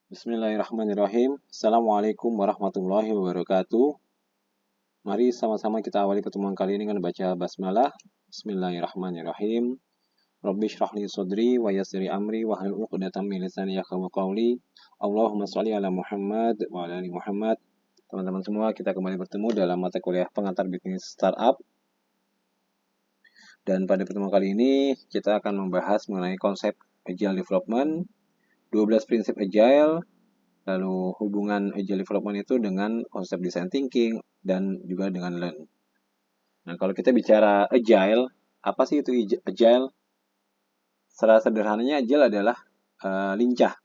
Bismillahirrahmanirrahim. Assalamualaikum warahmatullahi wabarakatuh. Mari sama-sama kita awali pertemuan kali ini dengan baca basmalah. Bismillahirrahmanirrahim. Rabbi shrah li sadri wa yassir amri wa hlul 'uqdatam min lisani yafqahu qawli. Allahumma shalli ala Muhammad wa ala ali Muhammad. Teman-teman semua, kita kembali bertemu dalam mata kuliah pengantar bisnis startup. Dan pada pertemuan kali ini kita akan membahas mengenai konsep Agile Development, 12 prinsip Agile, lalu hubungan Agile Development itu dengan konsep Design Thinking dan juga dengan Learn. Nah, kalau kita bicara Agile, apa sih itu Agile? Secara sederhananya Agile adalah lincah.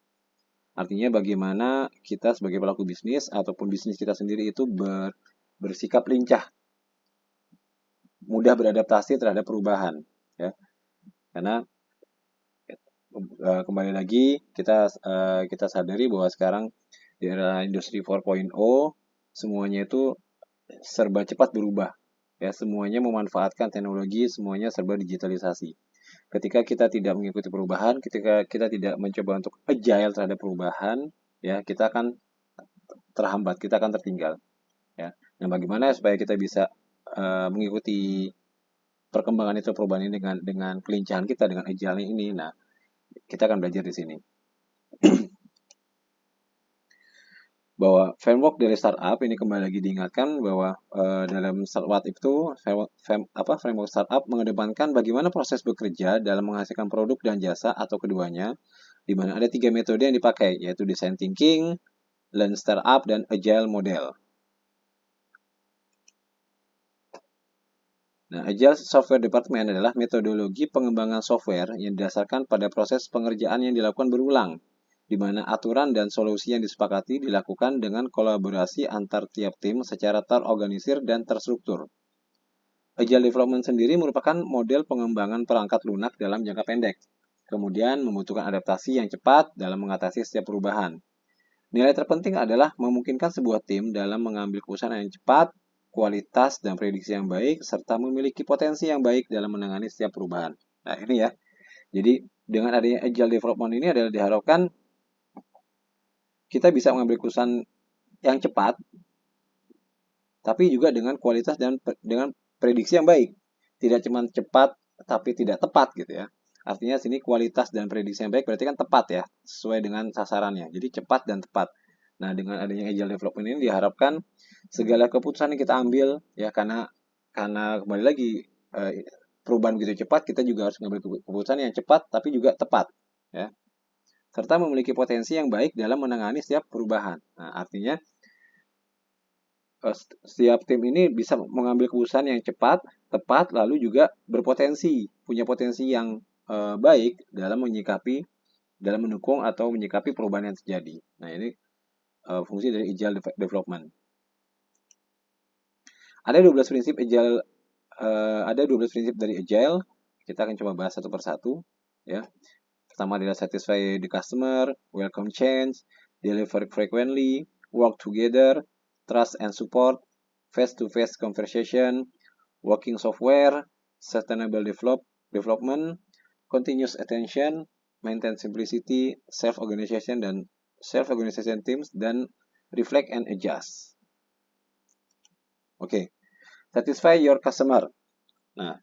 Artinya bagaimana kita sebagai pelaku bisnis ataupun bisnis kita sendiri itu bersikap lincah, mudah beradaptasi terhadap perubahan. Ya. Karena kembali lagi kita sadari bahwa sekarang di era industri 4.0 semuanya itu serba cepat berubah. Ya, semuanya memanfaatkan teknologi, semuanya serba digitalisasi. Ketika kita tidak mengikuti perubahan, ketika kita tidak mencoba untuk agile terhadap perubahan, ya kita akan terhambat, kita akan tertinggal. Ya. Nah, bagaimana supaya kita bisa mengikuti perkembangan itu, perubahan ini dengan kelincahan kita, dengan agile ini? Nah, kita akan belajar di sini. Bahwa framework dari startup ini kembali lagi diingatkan bahwa dalam startup itu framework startup mengedepankan bagaimana proses bekerja dalam menghasilkan produk dan jasa atau keduanya, di mana ada 3 metode yang dipakai, yaitu design thinking, lean startup, dan agile model. Nah, Agile Software Department adalah metodologi pengembangan software yang didasarkan pada proses pengerjaan yang dilakukan berulang, di mana aturan dan solusi yang disepakati dilakukan dengan kolaborasi antar tiap tim secara terorganisir dan terstruktur. Agile Development sendiri merupakan model pengembangan perangkat lunak dalam jangka pendek, kemudian membutuhkan adaptasi yang cepat dalam mengatasi setiap perubahan. Nilai terpenting adalah memungkinkan sebuah tim dalam mengambil keputusan yang cepat, kualitas dan prediksi yang baik, serta memiliki potensi yang baik dalam menangani setiap perubahan. Nah, ini ya. Jadi, dengan adanya Agile Development ini adalah diharapkan kita bisa mengambil keputusan yang cepat, tapi juga dengan kualitas dan dengan prediksi yang baik. Tidak cuma cepat, tapi tidak tepat gitu ya. Artinya sini kualitas dan prediksi yang baik berarti kan tepat ya, sesuai dengan sasarannya. Jadi cepat dan tepat. Nah, dengan adanya Agile Development ini diharapkan segala keputusan yang kita ambil ya, karena kembali lagi perubahan begitu cepat, kita juga harus mengambil keputusan yang cepat tapi juga tepat ya. Serta memiliki potensi yang baik dalam menangani setiap perubahan. Nah, artinya setiap tim ini bisa mengambil keputusan yang cepat, tepat, lalu juga berpotensi, punya potensi yang baik dalam mendukung atau menyikapi perubahan yang terjadi. Nah, ini fungsi dari Agile Development. Ada 12 prinsip Agile, ada 12 prinsip dari Agile. Kita akan coba bahas satu persatu. Ya. Pertama adalah satisfy the customer, welcome change, deliver frequently, work together, trust and support, face-to-face conversation, working software, sustainable development, continuous attention, maintain simplicity, self-organization teams, dan reflect and adjust. Oke, satisfy your customer. Nah,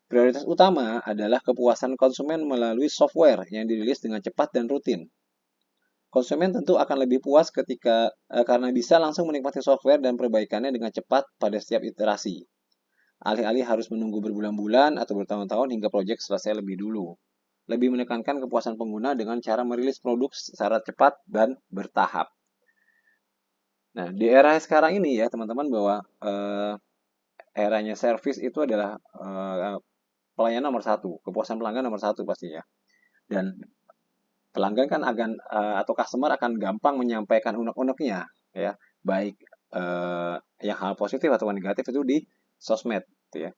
prioritas utama adalah kepuasan konsumen melalui software yang dirilis dengan cepat dan rutin. Konsumen tentu akan lebih puas karena bisa langsung menikmati software dan perbaikannya dengan cepat pada setiap iterasi. Alih-alih harus menunggu berbulan-bulan atau bertahun-tahun hingga proyek selesai lebih dulu. Lebih menekankan kepuasan pengguna dengan cara merilis produk secara cepat dan bertahap. Nah, di era sekarang ini ya teman-teman, bahwa eranya service itu adalah pelayanan nomor satu, kepuasan pelanggan nomor satu pastinya. Dan pelanggan kan atau customer akan gampang menyampaikan unek-uneknya ya, baik yang hal positif atau negatif itu di sosmed gitu ya.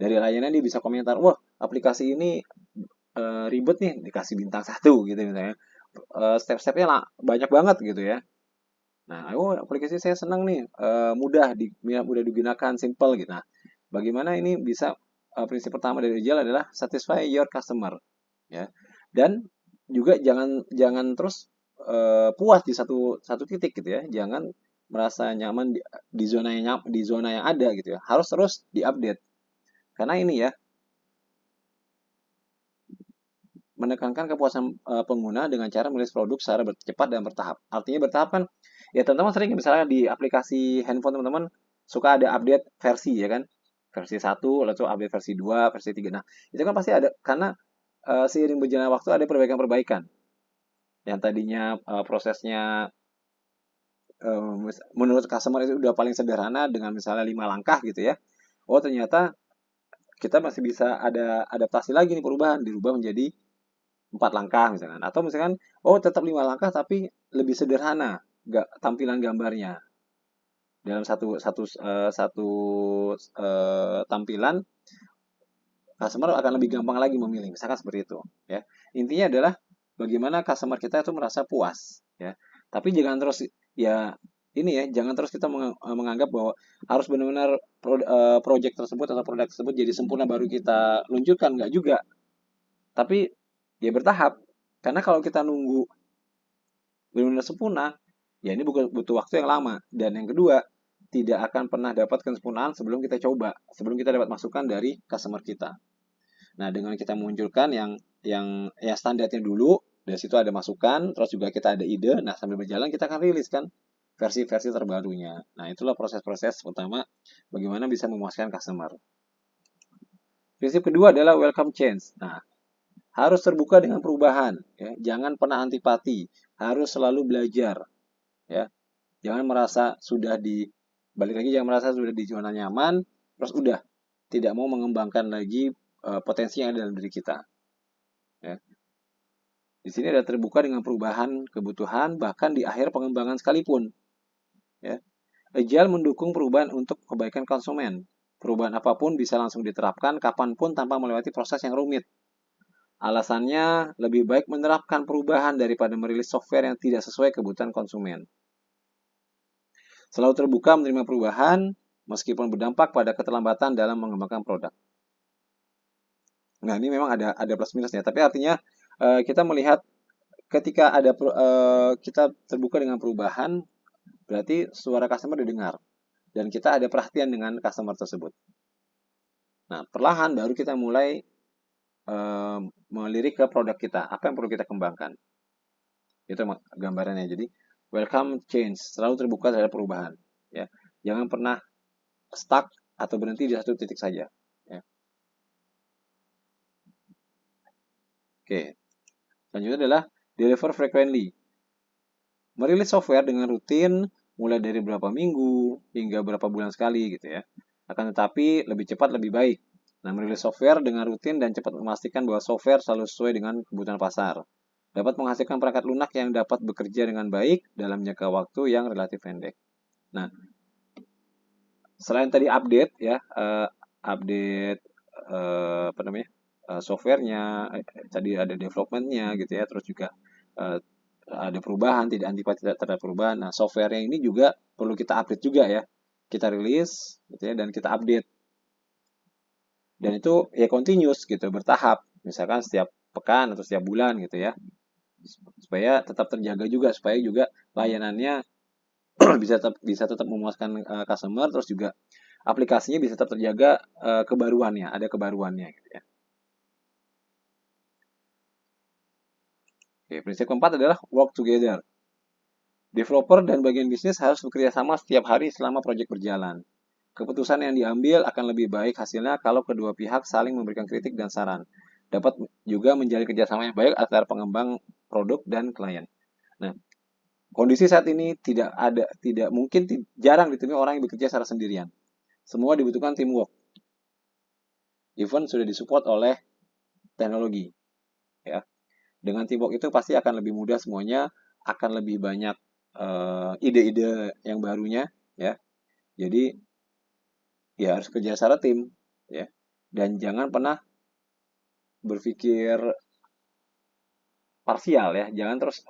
Dari layanan dia bisa komentar, wah aplikasi ini ribet nih, dikasih bintang 1 gitu misalnya, step-stepnya banyak banget gitu ya. Nah, aplikasi saya senang nih, mudah digunakan, simple gitu. Nah, bagaimana ini bisa, prinsip pertama dari Agile adalah satisfy your customer ya. Dan juga jangan terus puas di satu titik gitu ya. Jangan merasa nyaman di zona yang ada gitu ya. Harus terus diupdate. Karena ini ya, menekankan kepuasan pengguna dengan cara merilis produk secara cepat dan bertahap. Artinya bertahap kan, ya teman-teman sering misalnya di aplikasi handphone teman-teman suka ada update versi ya kan, versi 1, lalu update versi 2, versi 3. Nah, itu kan pasti ada, karena seiring berjalannya waktu ada perbaikan-perbaikan. Yang tadinya prosesnya menurut customer itu udah paling sederhana dengan misalnya 5 langkah gitu ya. Oh ternyata kita masih bisa ada adaptasi lagi nih, perubahan, dirubah menjadi 4 langkah misalkan, atau misalkan oh tetap 5 langkah tapi lebih sederhana tampilan gambarnya dalam satu tampilan, customer akan lebih gampang lagi memilih, misalkan seperti itu ya. Intinya adalah bagaimana customer kita itu merasa puas ya, tapi jangan terus ya, ini ya, jangan terus kita menganggap bahwa harus benar-benar project tersebut atau produk tersebut jadi sempurna baru kita luncurkan, nggak juga, tapi ya bertahap. Karena kalau kita nunggu benar-benar sempurna, ya ini butuh waktu yang lama. Dan yang kedua, tidak akan pernah dapat kesempurnaan sebelum kita coba, sebelum kita dapat masukan dari customer kita. Nah, dengan kita munculkan yang standarnya dulu, dari situ ada masukan, terus juga kita ada ide, nah sambil berjalan kita akan rilis kan versi-versi terbarunya. Nah, itulah proses-proses pertama bagaimana bisa memuaskan customer. Prinsip kedua adalah welcome change. Nah, harus terbuka dengan perubahan, ya. Jangan pernah antipati, harus selalu belajar, ya. Jangan merasa sudah balik lagi, jangan merasa sudah di zona nyaman, terus udah tidak mau mengembangkan lagi potensi yang ada dalam diri kita. Ya. Di sini ada terbuka dengan perubahan kebutuhan, bahkan di akhir pengembangan sekalipun. Ya. Agile mendukung perubahan untuk kebaikan konsumen. Perubahan apapun bisa langsung diterapkan kapanpun tanpa melewati proses yang rumit. Alasannya, lebih baik menerapkan perubahan daripada merilis software yang tidak sesuai kebutuhan konsumen. Selalu terbuka menerima perubahan, meskipun berdampak pada keterlambatan dalam mengembangkan produk. Nah, ini memang ada plus minusnya, tapi artinya kita melihat ketika kita terbuka dengan perubahan, berarti suara customer didengar dan kita ada perhatian dengan customer tersebut. Nah, perlahan baru kita mulai melirik ke produk kita, apa yang perlu kita kembangkan. Itu gambarannya. Jadi welcome change, selalu terbuka terhadap perubahan. Ya, jangan pernah stuck atau berhenti di satu titik saja. Ya. Oke, selanjutnya adalah deliver frequently. Merilis software dengan rutin, mulai dari berapa minggu hingga berapa bulan sekali gitu ya. Akan tetapi lebih cepat lebih baik. Nah, merilis software dengan rutin dan cepat memastikan bahwa software selalu sesuai dengan kebutuhan pasar. Dapat menghasilkan perangkat lunak yang dapat bekerja dengan baik dalam jangka waktu yang relatif pendek. Nah, selain tadi update ya, update apa namanya, softwarenya, tadi ada developmentnya gitu ya, terus juga ada perubahan, tidak antipati terhadap perubahan. Nah, softwarenya ini juga perlu kita update juga ya, kita rilis gitu ya, dan kita update. Dan itu ya continuous gitu, bertahap, misalkan setiap pekan atau setiap bulan gitu ya, supaya tetap terjaga juga, supaya juga layanannya bisa tetap memuaskan customer, terus juga aplikasinya bisa tetap terjaga kebaruannya, ada kebaruannya gitu ya. Oke, prinsip keempat adalah work together. Developer dan bagian bisnis harus bekerja sama setiap hari selama proyek berjalan. Keputusan yang diambil akan lebih baik hasilnya kalau kedua pihak saling memberikan kritik dan saran. Dapat juga menjalin kerjasama yang baik antara pengembang produk dan klien. Nah, kondisi saat ini tidak mungkin, jarang ditemui orang yang bekerja secara sendirian. Semua dibutuhkan teamwork. Even sudah disupport oleh teknologi, ya. Dengan teamwork itu pasti akan lebih mudah semuanya, akan lebih banyak ide-ide yang barunya, ya. Jadi ya harus kerja secara tim, ya. Dan jangan pernah berpikir parsial ya, jangan terus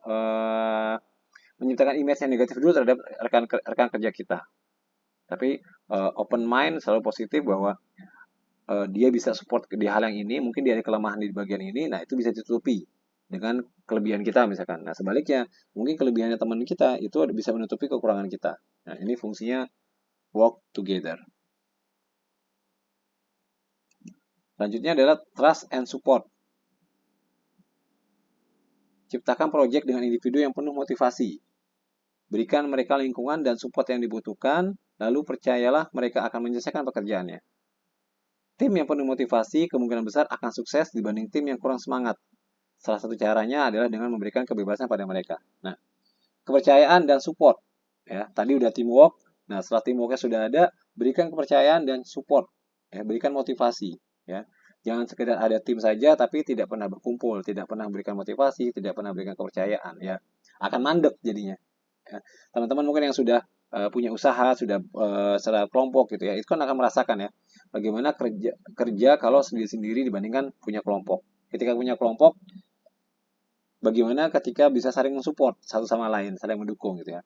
menciptakan image yang negatif dulu terhadap rekan kerja kita. Tapi open mind, selalu positif bahwa dia bisa support di hal yang ini, mungkin dia ada kelemahan di bagian ini, nah itu bisa ditutupi dengan kelebihan kita misalkan. Nah, sebaliknya, mungkin kelebihannya teman kita itu bisa menutupi kekurangan kita. Nah, ini fungsinya work together. Selanjutnya adalah trust and support. Ciptakan proyek dengan individu yang penuh motivasi. Berikan mereka lingkungan dan support yang dibutuhkan, lalu percayalah mereka akan menyelesaikan pekerjaannya. Tim yang penuh motivasi kemungkinan besar akan sukses dibanding tim yang kurang semangat. Salah satu caranya adalah dengan memberikan kebebasan pada mereka. Nah, kepercayaan dan support. Ya, tadi udah teamwork. Nah, setelah teamworknya sudah ada, berikan kepercayaan dan support. Ya, berikan motivasi. Ya, jangan sekedar ada tim saja tapi tidak pernah berkumpul, tidak pernah memberikan motivasi, tidak pernah memberikan kepercayaan. Ya, akan mandek jadinya. Ya, teman-teman mungkin yang sudah punya usaha, sudah secara kelompok gitu ya, itu kan akan merasakan ya, bagaimana kerja kalau sendiri-sendiri dibandingkan punya kelompok. Ketika punya kelompok, bagaimana ketika bisa saling mensupport satu sama lain, saling mendukung gitu ya.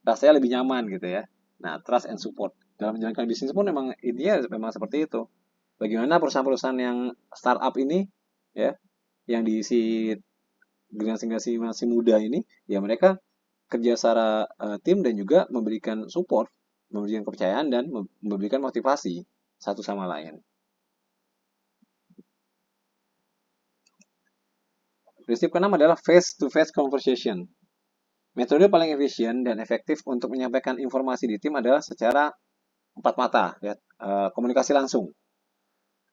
Rasanya lebih nyaman gitu ya. Nah, trust and support. Dalam menjalankan bisnis pun memang intinya memang seperti itu. Bagaimana perusahaan-perusahaan yang startup ini ya, yang diisi generasi masih muda ini, ya mereka kerja secara tim dan juga memberikan support, memberikan kepercayaan dan memberikan motivasi satu sama lain. Prinsip keenam adalah face-to-face conversation. Metode paling efisien dan efektif untuk menyampaikan informasi di tim adalah secara empat mata, ya, komunikasi langsung.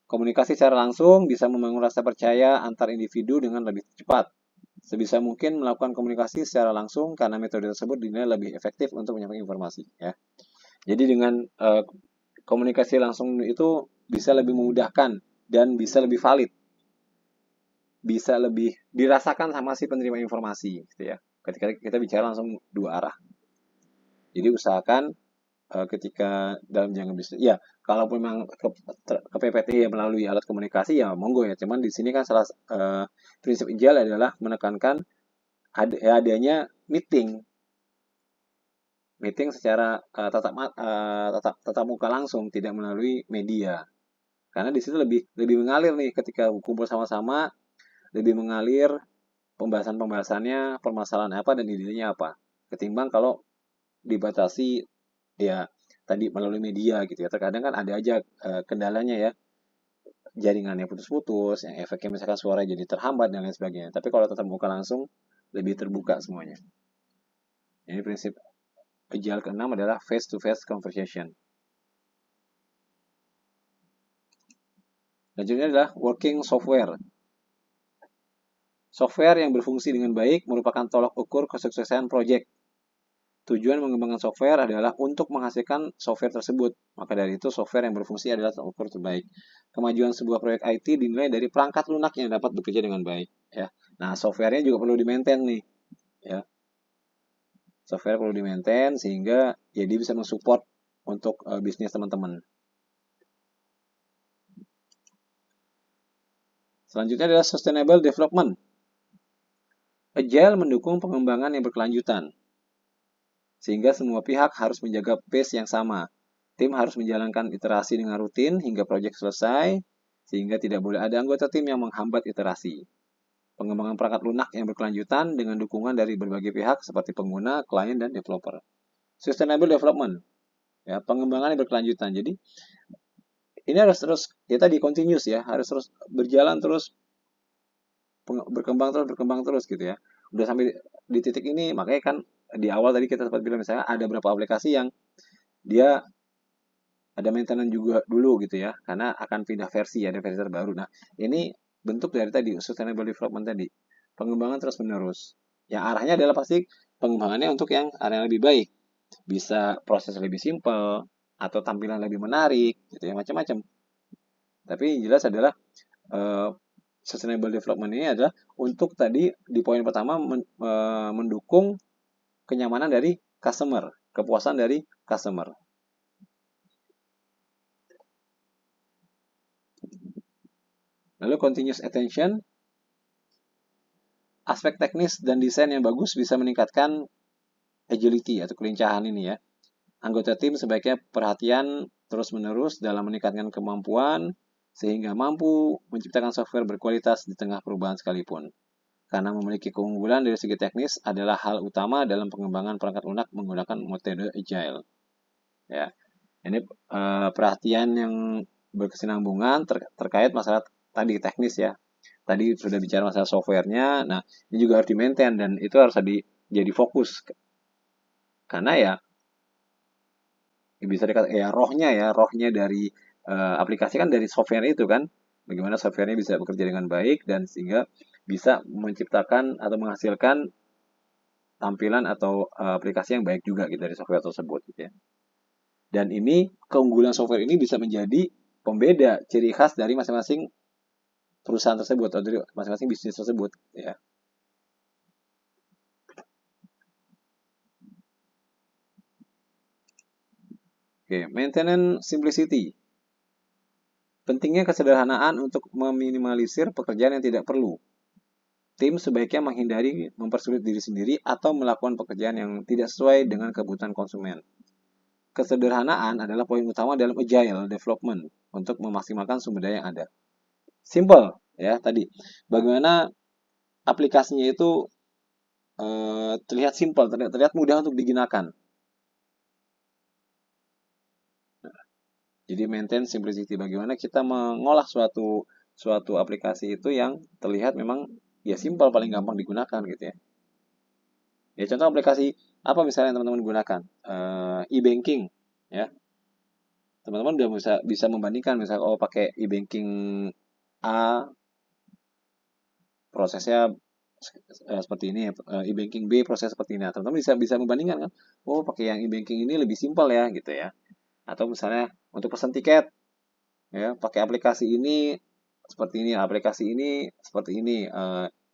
Komunikasi secara langsung bisa membangun rasa percaya antar individu dengan lebih cepat. Sebisa mungkin melakukan komunikasi secara langsung karena metode tersebut dinilai lebih efektif untuk menyampaikan informasi. Ya. Jadi dengan komunikasi langsung itu bisa lebih memudahkan dan bisa lebih valid, bisa lebih dirasakan sama si penerima informasi, gitu ya. Ketika kita bicara langsung dua arah. Jadi usahakan ketika dalam jangka bisnis, ya kalau memang ke PPT ya melalui alat komunikasi ya monggo ya. Cuman di sini kan salah prinsip ideal adalah menekankan adanya meeting secara tatap muka langsung, tidak melalui media. Karena di situ lebih mengalir nih ketika kumpul sama-sama, lebih mengalir pembahasannya, permasalahan apa dan idenya apa. Ketimbang kalau dibatasi ya tadi melalui media gitu ya. Terkadang kan ada aja kendalanya ya. Jaringannya putus-putus, yang efeknya misalkan suara jadi terhambat dan lain sebagainya. Tapi kalau tatap muka langsung lebih terbuka semuanya. Ini prinsip ideal keenam adalah face-to-face conversation. Selanjutnya adalah working software. Software yang berfungsi dengan baik merupakan tolak ukur kesuksesan proyek. Tujuan mengembangkan software adalah untuk menghasilkan software tersebut. Maka dari itu, software yang berfungsi adalah tolak ukur terbaik. Kemajuan sebuah proyek IT dinilai dari perangkat lunak yang dapat bekerja dengan baik. Ya. Nah, softwarenya juga perlu di-maintain nih. Ya. Software perlu di-maintain sehingga jadi bisa mensupport untuk bisnis teman-teman. Selanjutnya adalah sustainable development. Agile mendukung pengembangan yang berkelanjutan, sehingga semua pihak harus menjaga pace yang sama. Tim harus menjalankan iterasi dengan rutin hingga proyek selesai, sehingga tidak boleh ada anggota tim yang menghambat iterasi. Pengembangan perangkat lunak yang berkelanjutan dengan dukungan dari berbagai pihak seperti pengguna, klien, dan developer. Sustainable development, ya, pengembangan yang berkelanjutan. Jadi ini harus terus, ya tadi continuous ya, harus terus berjalan terus, berkembang terus gitu ya. Udah sampai di titik ini, makanya kan di awal tadi kita sempat bilang misalnya ada beberapa aplikasi yang dia ada maintenance juga dulu gitu ya, karena akan pindah versi, ada versi terbaru. Nah, ini bentuk dari tadi sustainable development tadi, pengembangan terus menerus. Yang arahnya adalah pasti pengembangannya untuk yang arah yang lebih baik, bisa proses lebih simpel atau tampilan lebih menarik, gitu ya, macam-macam. Tapi jelas adalah sustainable development ini adalah untuk tadi di poin pertama mendukung kenyamanan dari customer, kepuasan dari customer. Lalu continuous attention, aspek teknis dan desain yang bagus bisa meningkatkan agility atau kelincahan ini ya. Anggota tim sebaiknya perhatian terus-menerus dalam meningkatkan kemampuan sehingga mampu menciptakan software berkualitas di tengah perubahan sekalipun. karena memiliki keunggulan dari segi teknis adalah hal utama dalam pengembangan perangkat lunak menggunakan metode agile. Ya, ini perhatian yang berkesinambungan terkait masalah tadi teknis ya. Tadi sudah bicara masalah softwarenya, nah ini juga harus di-maintain dan itu harus jadi fokus. Karena ya bisa dikatakan ya rohnya dari aplikasi kan dari software itu kan. Bagaimana softwarenya bisa bekerja dengan baik dan sehingga bisa menciptakan atau menghasilkan tampilan atau aplikasi yang baik juga gitu dari software tersebut gitu ya. Dan ini keunggulan software ini bisa menjadi pembeda ciri khas dari masing-masing perusahaan tersebut atau dari masing-masing bisnis tersebut ya. Oke, maintenance simplicity. Pentingnya kesederhanaan untuk meminimalisir pekerjaan yang tidak perlu. Tim sebaiknya menghindari mempersulit diri sendiri atau melakukan pekerjaan yang tidak sesuai dengan kebutuhan konsumen. Kesederhanaan adalah poin utama dalam agile development untuk memaksimalkan sumber daya yang ada. Simple ya tadi. Bagaimana aplikasinya itu terlihat simple, terlihat mudah untuk digunakan. Jadi maintain simplicity. Bagaimana kita mengolah suatu aplikasi itu yang terlihat memang ya simple, paling gampang digunakan gitu ya. Ya contoh aplikasi apa misalnya yang teman-teman gunakan? E-banking ya. Teman-teman udah bisa membandingkan misalnya pakai e-banking A prosesnya seperti ini, e-banking B proses seperti ini. Nah, teman-teman bisa membandingkan kan? Oh, pakai yang e-banking ini lebih simpel ya gitu ya. Atau misalnya untuk pesan tiket ya pakai aplikasi ini seperti ini, aplikasi ini seperti ini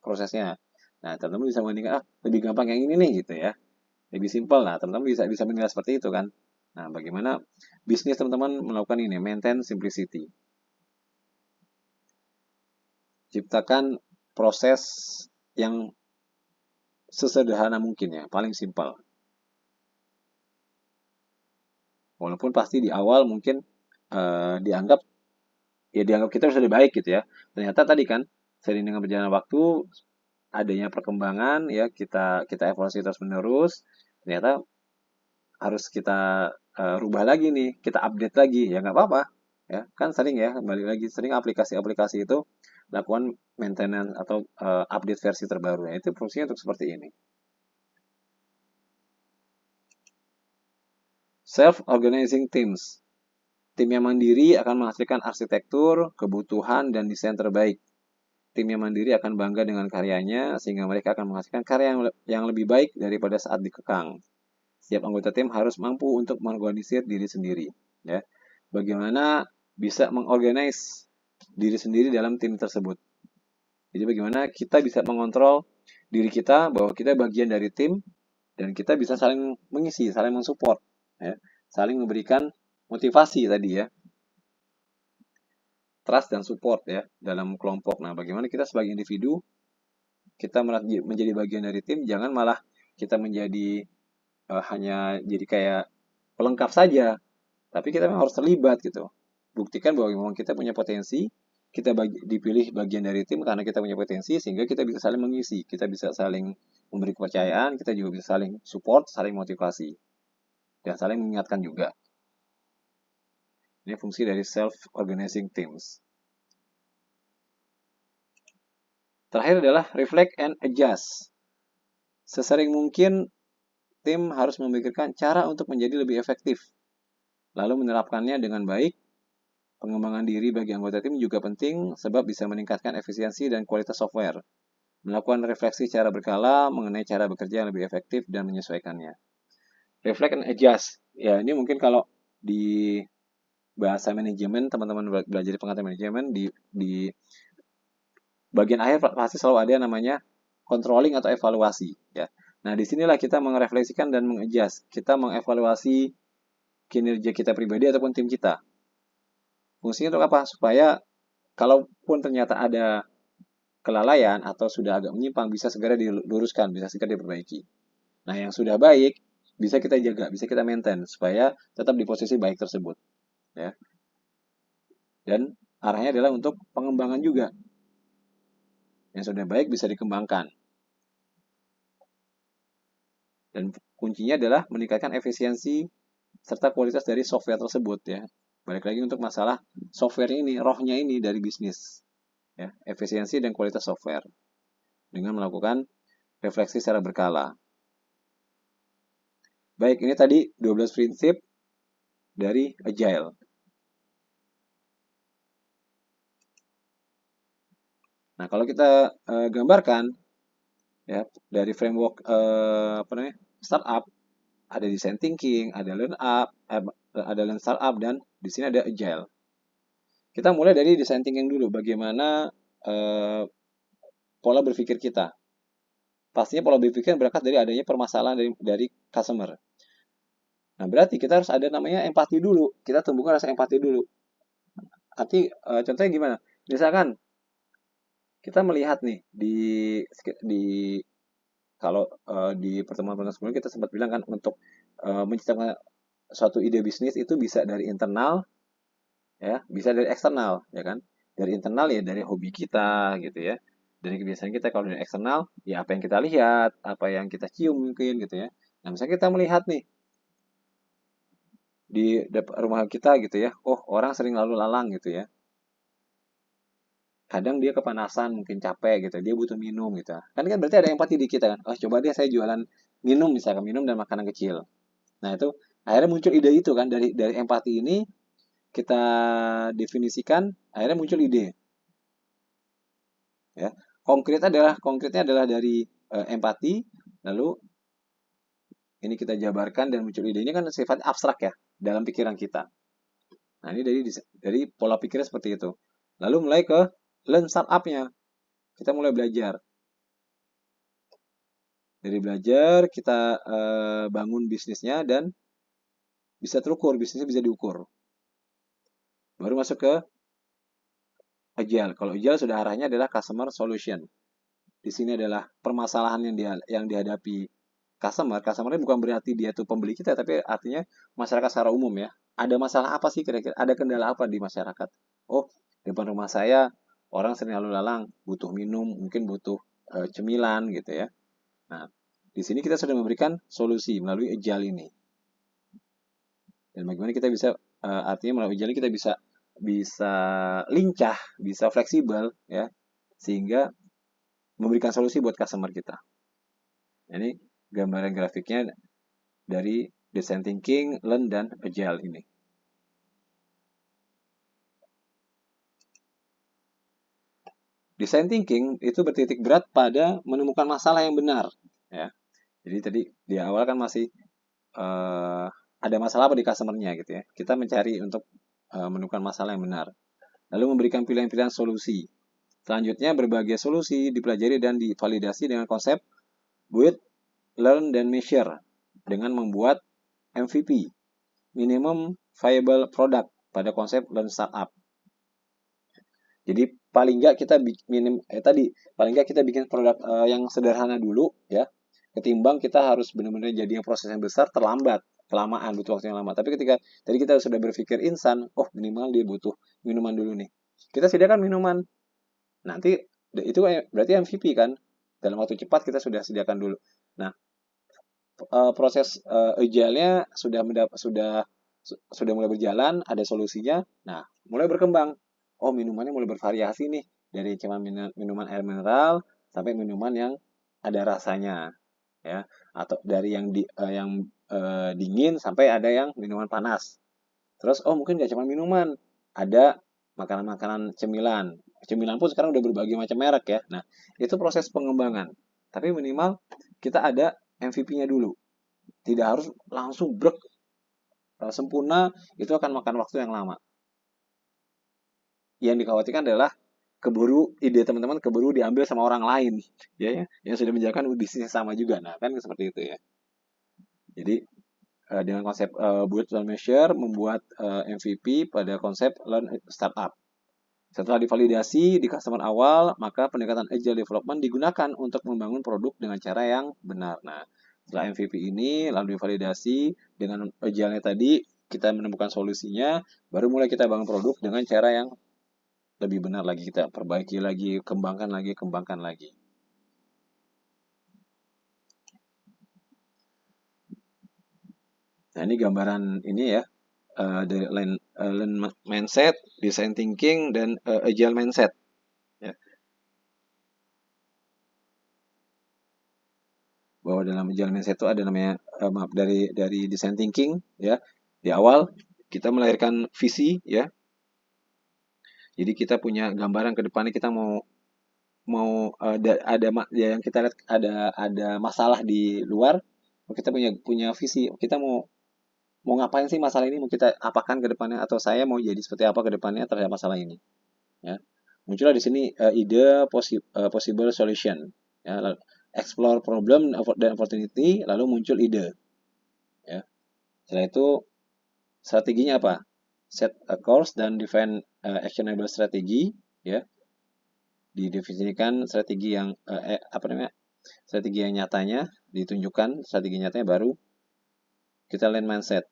prosesnya. Nah, teman-teman bisa membandingkan lebih gampang yang ini nih gitu ya, lebih simpel. Nah, teman-teman bisa menilai seperti itu kan. Nah, bagaimana bisnis teman-teman melakukan ini, maintain simplicity, ciptakan proses yang sesederhana mungkin ya, paling simpel. Walaupun pasti di awal mungkin dianggap kita sudah baik gitu ya. Ternyata tadi kan seiring dengan berjalan waktu adanya perkembangan ya kita evaluasi terus menerus, ternyata harus kita rubah lagi nih, kita update lagi ya nggak apa-apa ya kan, sering ya kembali lagi sering aplikasi-aplikasi itu lakukan maintenance atau update versi terbaru ya, itu fungsinya untuk seperti ini. Self-organizing teams. Tim yang mandiri akan menghasilkan arsitektur, kebutuhan, dan desain terbaik. Tim yang mandiri akan bangga dengan karyanya, sehingga mereka akan menghasilkan karya yang lebih baik daripada saat dikekang. Setiap anggota tim harus mampu untuk mengorganisir diri sendiri. Ya. Bagaimana bisa mengorganize diri sendiri dalam tim tersebut. Jadi bagaimana kita bisa mengontrol diri kita bahwa kita bagian dari tim dan kita bisa saling mengisi, saling mensupport, ya. Saling memberikan motivasi tadi ya, trust dan support ya dalam kelompok. Nah, bagaimana kita sebagai individu kita menjadi bagian dari tim, jangan malah kita menjadi hanya jadi kayak pelengkap saja, tapi kita memang harus terlibat gitu. Buktikan bahwa memang kita punya potensi, kita dipilih bagian dari tim karena kita punya potensi, sehingga kita bisa saling mengisi, kita bisa saling memberi kepercayaan, kita juga bisa saling support, saling motivasi, dan saling mengingatkan juga. Ini fungsi dari self-organizing teams. Terakhir adalah reflect and adjust. Sesering mungkin tim harus memikirkan cara untuk menjadi lebih efektif, lalu menerapkannya dengan baik. Pengembangan diri bagi anggota tim juga penting sebab bisa meningkatkan efisiensi dan kualitas software. Melakukan refleksi secara berkala mengenai cara bekerja yang lebih efektif dan menyesuaikannya. Reflect and adjust. Ya, ini mungkin kalau di bahasa manajemen, teman-teman belajar di pengertian manajemen, di bagian akhir pasti selalu ada namanya controlling atau evaluasi. Ya. Nah, disinilah kita merefleksikan dan mengadjust. Kita mengevaluasi kinerja kita pribadi ataupun tim kita. Fungsinya untuk apa? Supaya kalaupun ternyata ada kelalaian atau sudah agak menyimpang, bisa segera diluruskan, bisa segera diperbaiki. Nah, yang sudah baik bisa kita jaga, bisa kita maintain supaya tetap di posisi baik tersebut, ya. Dan arahnya adalah untuk pengembangan juga. yang sudah baik bisa dikembangkan. Dan kuncinya adalah meningkatkan efisiensi serta kualitas dari software tersebut ya. Balik lagi untuk masalah software ini, rohnya ini dari bisnis. Ya, efisiensi dan kualitas software dengan melakukan refleksi secara berkala. Baik, ini tadi 12 prinsip dari Agile. Nah, kalau kita gambarkan ya dari framework startup, ada design thinking, ada learn startup, dan di sini ada Agile. Kita mulai dari design thinking dulu, bagaimana pola berpikir kita. Pastinya pola berpikir berangkat dari adanya permasalahan dari customer. Nah, berarti kita harus ada namanya empati dulu. Kita tumbuhkan rasa empati dulu. Contohnya gimana? Misalkan kita melihat nih di kalau di pertemuan-pertemuan sebelumnya kita sempat bilang kan untuk menciptakan suatu ide bisnis itu bisa dari internal ya, bisa dari eksternal ya kan. Dari internal ya dari hobi kita gitu ya. Dari kebiasaan kita. Kalau dari eksternal ya apa yang kita lihat, apa yang kita cium mungkin gitu ya. Nah, misalnya kita melihat nih di rumah kita gitu ya, oh orang sering lalu lalang gitu ya. Kadang dia kepanasan, mungkin capek gitu, dia butuh minum gitu. Kan berarti ada empati di kita kan. Oh, coba dia saya jualan minum misalkan, minum dan makanan kecil. Nah, itu akhirnya muncul ide itu kan dari empati ini kita definisikan, akhirnya muncul ide. Ya. Konkretnya adalah dari empati, lalu ini kita jabarkan dan muncul ide. Ini kan sifatnya abstrak ya dalam pikiran kita. Nah, ini dari pola pikirnya seperti itu. Lalu mulai ke learn startup-nya. Kita mulai belajar. Dari belajar, kita bangun bisnisnya dan bisa terukur, bisnisnya bisa diukur. Baru masuk ke Agile. Kalau Agile sudah arahnya adalah customer solution. Di sini adalah permasalahan yang dihadapi customer. Customer ini bukan berarti dia tuh pembeli kita, tapi artinya masyarakat secara umum ya. Ada masalah apa sih kira-kira? Ada kendala apa di masyarakat? Oh, depan rumah saya orang sering lalu lalang, butuh minum, mungkin butuh cemilan gitu ya. Nah, di sini kita sudah memberikan solusi melalui Agile ini. Dan bagaimana kita bisa artinya melalui Agile kita bisa lincah, bisa fleksibel ya, sehingga memberikan solusi buat customer kita. Ini gambaran grafiknya dari design thinking, learn, dan Agile ini. Design thinking itu bertitik berat pada menemukan masalah yang benar ya. Jadi tadi di awal kan masih ada masalah apa di customer-nya gitu ya. Kita mencari untuk menemukan masalah yang benar. Lalu memberikan pilihan-pilihan solusi. Selanjutnya berbagai solusi dipelajari dan divalidasi dengan konsep build, learn, dan measure dengan membuat MVP, minimum viable product, pada konsep learn startup. Jadi paling nggak kita bikin produk yang sederhana dulu ya, ketimbang kita harus benar-benar jadi yang proses yang besar terlambat, kelamaan, butuh waktu yang lama. Tapi ketika tadi kita sudah berpikir insan, oh minimal dia butuh minuman dulu nih, kita sediakan minuman. Nanti itu berarti MVP kan, dalam waktu cepat kita sudah sediakan dulu. Nah, proses agile-nya sudah mulai berjalan, ada solusinya. Nah, mulai berkembang. Oh, minumannya mulai bervariasi nih, dari cuma minuman air mineral sampai minuman yang ada rasanya, ya. Atau dari yang dingin sampai ada yang minuman panas. Terus, oh mungkin nggak cuma minuman, ada makanan-makanan cemilan. Cemilan pun sekarang udah berbagai macam merek ya. Nah, itu proses pengembangan. Tapi minimal kita ada MVP-nya dulu. Tidak harus langsung brek sempurna, itu akan makan waktu yang lama. Yang dikhawatirkan adalah ide teman-teman keburu diambil sama orang lain, ya, yang sudah menjalankan bisnis sama juga. Nah, kan seperti itu ya. Jadi dengan konsep build, learn, measure, membuat MVP pada konsep learn startup. Setelah divalidasi di customer awal, maka pendekatan agile development digunakan untuk membangun produk dengan cara yang benar. Nah, setelah MVP ini lalu divalidasi dengan agile-nya tadi, kita menemukan solusinya, baru mulai kita bangun produk dengan cara yang lebih benar lagi, kita perbaiki lagi, kembangkan lagi. Nah, ini gambaran ini ya, dari learn mindset, design thinking, dan agile mindset. Ya. Bahwa dalam agile mindset itu ada namanya, maaf, dari design thinking ya. Di awal kita melahirkan visi ya. Jadi kita punya gambaran ke depannya, kita mau mau yang kita lihat ada masalah di luar, kita punya punya visi, kita mau ngapain sih masalah ini, mau kita apakan ke depannya, atau saya mau jadi seperti apa ke depannya terhadap masalah ini ya. Muncullah di sini ide possible solution ya, explore problem dan opportunity, lalu muncul ide ya. Setelah itu strateginya apa? Set a course dan define actionable strategi ya. Didefinisikan strategi yang strategi yang nyatanya, ditunjukkan strategi nyatanya, baru kita land mindset.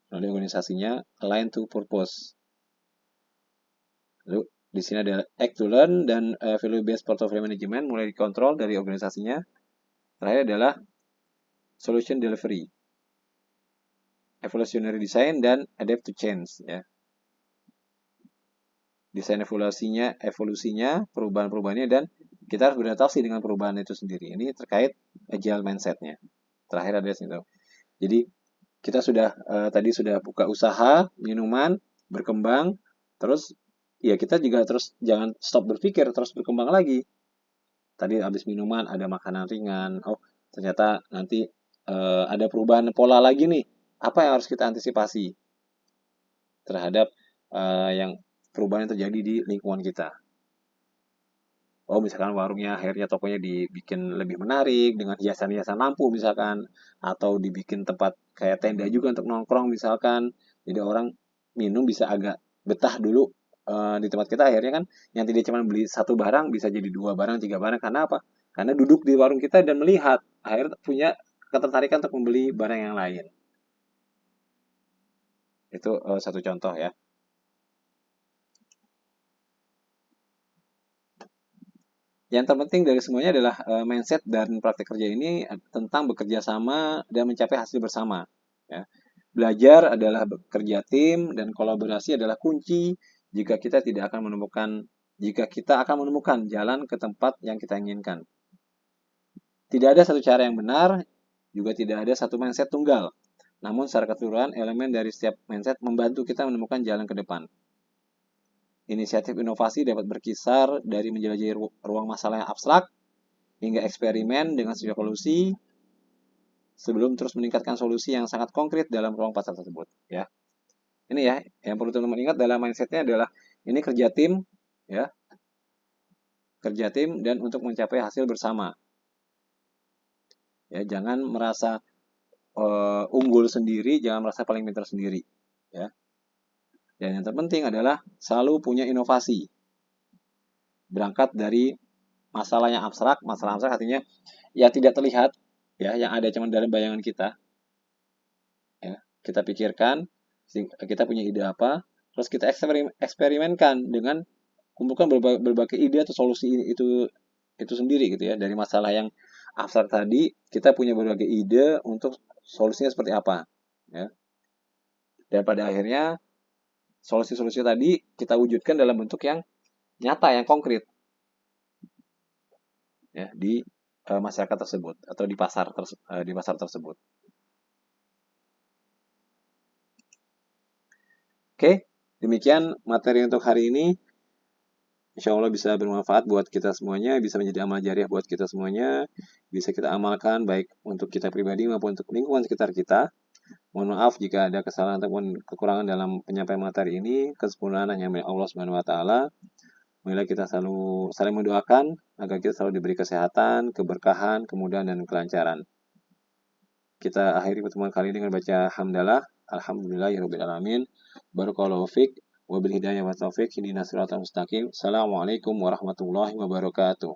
Lalu organisasinya align to purpose. Lalu di sini ada act to learn dan value based portfolio management, mulai dikontrol dari organisasinya. Terakhir adalah solution delivery, evolutionary design, dan adapt to change ya. Desain evolusinya, perubahan-perubahannya, dan kita harus beradaptasi dengan perubahan itu sendiri. Ini terkait agile mindset-nya. Terakhir ada situ. Jadi kita tadi sudah buka usaha minuman, berkembang, terus ya kita juga terus jangan stop berpikir, terus berkembang lagi. Tadi habis minuman ada makanan ringan, oh ternyata nanti ada perubahan pola lagi nih. Apa yang harus kita antisipasi terhadap yang perubahan yang terjadi di lingkungan kita? Oh, misalkan warungnya akhirnya tokonya dibikin lebih menarik dengan hiasan-hiasan lampu misalkan, atau dibikin tempat kayak tenda juga untuk nongkrong misalkan. Jadi orang minum bisa agak betah dulu di tempat kita, akhirnya kan yang tidak cuma beli satu barang bisa jadi 2 barang, 3 barang, karena apa? Karena duduk di warung kita dan melihat, akhirnya punya ketertarikan untuk membeli barang yang lain. Itu satu contoh ya. Yang terpenting dari semuanya adalah mindset dan praktek kerja ini tentang bekerja sama dan mencapai hasil bersama. Ya. Belajar adalah bekerja tim, dan kolaborasi adalah kunci jika kita akan menemukan jalan ke tempat yang kita inginkan. Tidak ada satu cara yang benar, juga tidak ada satu mindset tunggal. Namun secara keseluruhan, elemen dari setiap mindset membantu kita menemukan jalan ke depan. Inisiatif inovasi dapat berkisar dari menjelajahi ruang masalah yang abstrak hingga eksperimen dengan sebuah solusi sebelum terus meningkatkan solusi yang sangat konkret dalam ruang pasar tersebut ya. Ini ya yang perlu teman-teman ingat dalam mindsetnya adalah ini kerja tim ya. Kerja tim dan untuk mencapai hasil bersama. Ya, jangan merasa unggul sendiri, jangan merasa paling pintar sendiri ya. Dan yang terpenting adalah selalu punya inovasi. Berangkat dari masalah yang abstrak artinya yang tidak terlihat ya, yang ada cuma dalam bayangan kita ya. Kita pikirkan, kita punya ide apa, terus kita eksperimenkan dengan kumpulkan berbagai ide atau solusi itu sendiri gitu ya. Dari masalah yang abstrak tadi, kita punya berbagai ide untuk solusinya seperti apa ya. Dan pada akhirnya solusi-solusi tadi kita wujudkan dalam bentuk yang nyata, yang konkret ya, di masyarakat tersebut atau di pasar tersebut. Oke, demikian materi untuk hari ini. Insya Allah bisa bermanfaat buat kita semuanya, bisa menjadi amal jariah buat kita semuanya, bisa kita amalkan baik untuk kita pribadi maupun untuk lingkungan sekitar kita. Mohon maaf jika ada kesalahan ataupun kekurangan dalam penyampaian materi ini. Kesempurnaan hanya milik Allah Subhanahu wa taala. Marilah kita selalu saling mendoakan agar kita selalu diberi kesehatan, keberkahan, kemudahan, dan kelancaran. Kita akhiri pertemuan kali ini dengan baca hamdalah. Alhamdulillahirabbil alamin. Barakallahu fiik. Wabil hidayah wa taufiq. Ihdinas siratal mustaqim. Assalamualaikum warahmatullahi wabarakatuh.